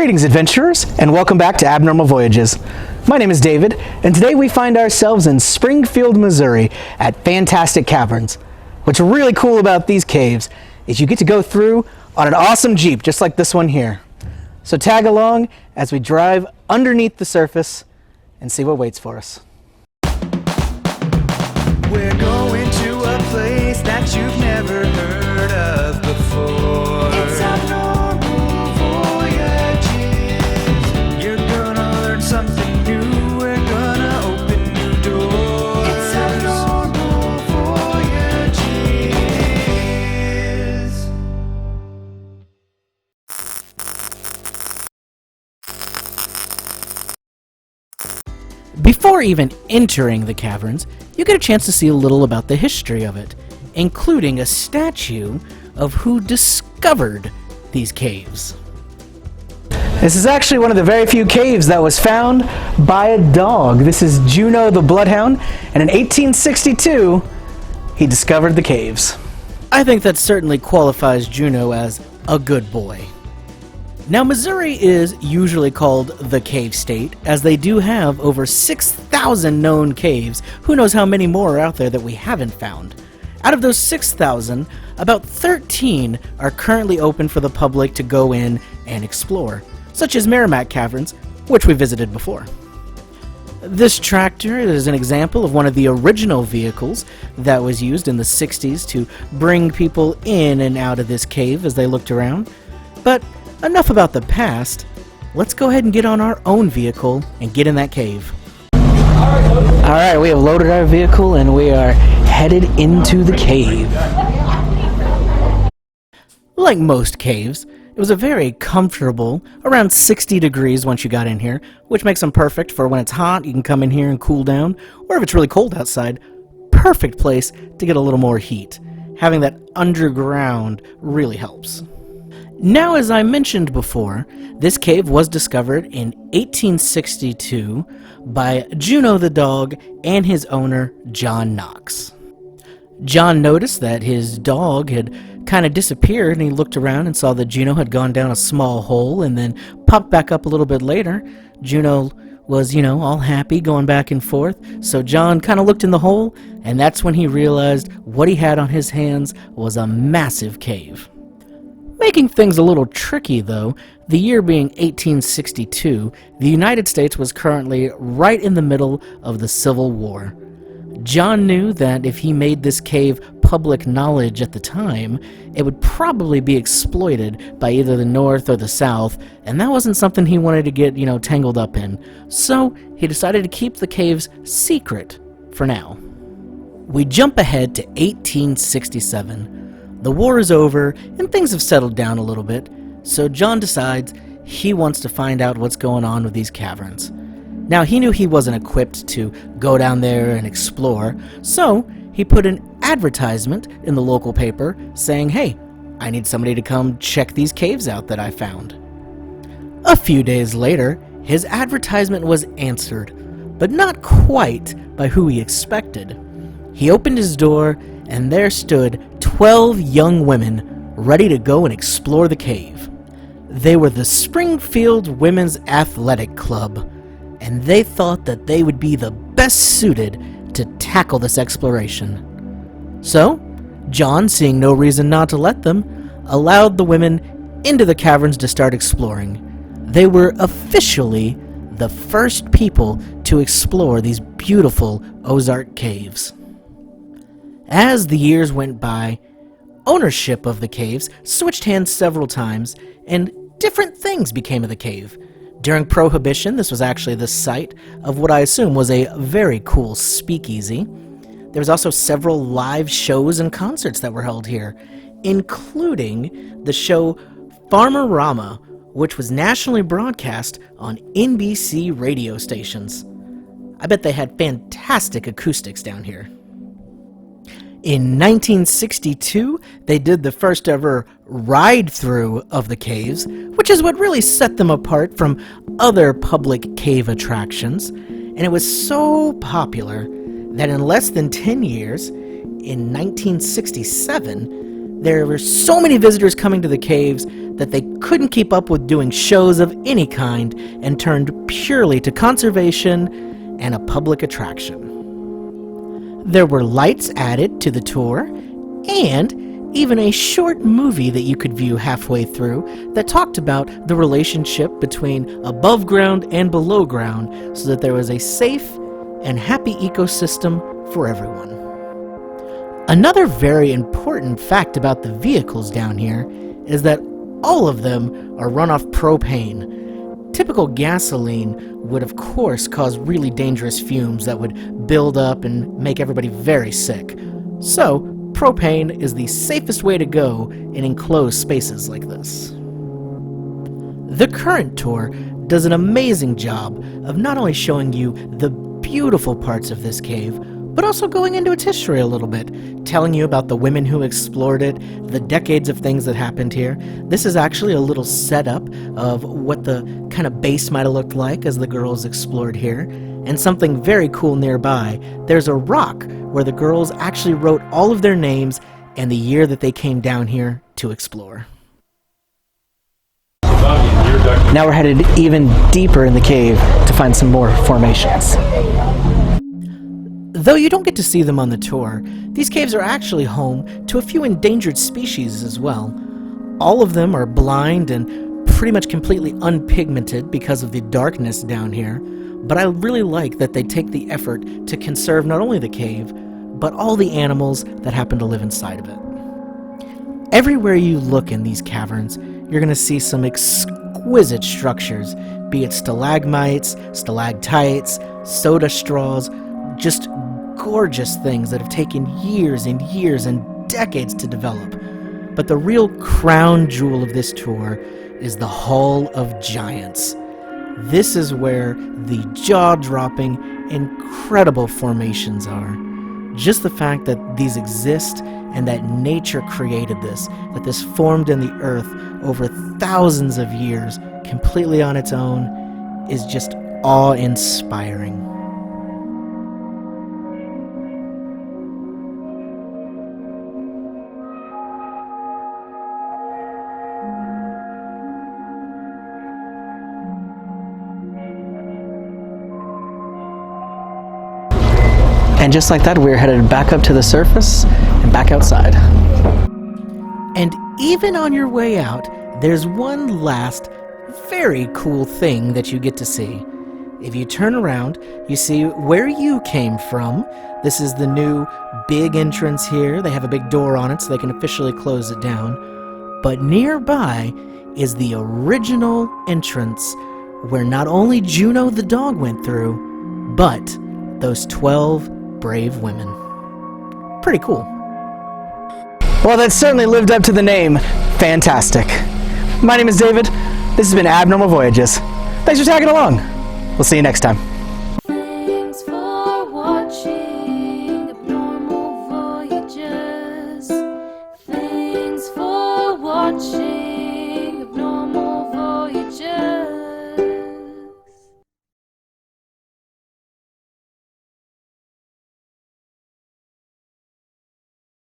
Greetings, adventurers, and welcome back to Abnormal Voyages. My name is David, and today we find ourselves in Springfield, Missouri at fantastic Caverns. What's really cool about these caves is you get to go through on an awesome Jeep, just like this one here. So tag along as we drive underneath the surface and see what waits for us. We're going to a place that you've never heard of before. It's Abnormal Voyages. You're gonna learn something new. We're gonna open new doors. It's Abnormal Voyages. Before even entering the caverns, you get a chance to see a little about the history of it, including a statue of who discovered these caves. This is actually one of the very few caves that was found by a dog. This is Juno the Bloodhound, and in 1862, he discovered the caves. I think that certainly qualifies Juno as a good boy. Now, Missouri is usually called the cave state, as they do have over 6,000 known caves. Who knows how many more are out there that we haven't found. Out of those 6,000, about 13 are currently open for the public to go in and explore, such as Merrimack Caverns, which we visited before. This tractor is an example of one of the original vehicles that was used in the 60s to bring people in and out of this cave as they looked around. But enough about the past. Let's go ahead and get on our own vehicle and get in that cave. Alright, we have loaded our vehicle and we are headed into the cave. Like most caves, it was a very comfortable, around 60 degrees once you got in here, which makes them perfect for when it's hot, you can come in here and cool down, or if it's really cold outside, perfect place to get a little more heat. Having that underground really helps. Now, as I mentioned before, this cave was discovered in 1862 by Juno the dog and his owner, John Knox. John noticed that his dog had kind of disappeared, and he looked around and saw that Juno had gone down a small hole and then popped back up a little bit later. Juno was, all happy going back and forth, so John kind of looked in the hole, and that's when he realized what he had on his hands was a massive cave. Making things a little tricky, though, the year being 1862, the United States was currently right in the middle of the Civil War. John knew that if he made this cave public knowledge at the time, it would probably be exploited by either the North or the South, and that wasn't something he wanted to get, tangled up in. So he decided to keep the caves secret for now. We jump ahead to 1867. The war is over, and things have settled down a little bit, so John decides he wants to find out what's going on with these caverns. Now, he knew he wasn't equipped to go down there and explore, so he put an advertisement in the local paper saying, "Hey, I need somebody to come check these caves out that I found." A few days later, his advertisement was answered, but not quite by who he expected. He opened his door, and there stood 12 young women ready to go and explore the cave. They were the Springfield Women's Athletic Club, and they thought that they would be the best suited to tackle this exploration. So, John, seeing no reason not to let them, allowed the women into the caverns to start exploring. They were officially the first people to explore these beautiful Ozark caves. As the years went by, ownership of the caves switched hands several times, and different things became of the cave. During Prohibition, this was actually the site of what I assume was a very cool speakeasy. There was also several live shows and concerts that were held here, including the show Farmer-Rama, which was nationally broadcast on NBC radio stations. I bet they had fantastic acoustics down here. In 1962, they did the first ever ride-through of the caves, which is what really set them apart from other public cave attractions, and it was so popular that in less than 10 years, in 1967, There were so many visitors coming to the caves that they couldn't keep up with doing shows of any kind and turned purely to conservation and a public attraction. There were lights added to the tour, and even a short movie that you could view halfway through that talked about the relationship between above ground and below ground so that there was a safe and happy ecosystem for everyone. Another very important fact about the vehicles down here is that all of them are run off propane. Typical gasoline would of course cause really dangerous fumes that would build up and make everybody very sick. So, propane is the safest way to go in enclosed spaces like this. The current tour does an amazing job of not only showing you the beautiful parts of this cave, but also going into its history a little bit, telling you about the women who explored it, the decades of things that happened here. This is actually a little setup of what the kind of base might have looked like as the girls explored here. And something very cool nearby, there's a rock where the girls actually wrote all of their names and the year that they came down here to explore. Now we're headed even deeper in the cave to find some more formations. Though you don't get to see them on the tour, these caves are actually home to a few endangered species as well. All of them are blind and pretty much completely unpigmented because of the darkness down here, but I really like that they take the effort to conserve not only the cave, but all the animals that happen to live inside of it. Everywhere you look in these caverns, you're going to see some exquisite structures, be it stalagmites, stalactites, soda straws, just gorgeous things that have taken years and years and decades to develop. But the real crown jewel of this tour is the Hall of Giants. This is where the jaw-dropping, incredible formations are. Just the fact that these exist and that nature created this, that this formed in the earth over thousands of years completely on its own, is just awe-inspiring. And just like that, we're headed back up to the surface and back outside. And even on your way out, there's one last very cool thing that you get to see. If you turn around, you see where you came from. This is the new big entrance here. They have a big door on it so they can officially close it down. But nearby is the original entrance where not only Juno the dog went through, but those 12 brave women. Pretty cool. Well, that certainly lived up to the name. Fantastic. My name is David. This has been Abnormal Voyages. Thanks for tagging along. We'll see you next time.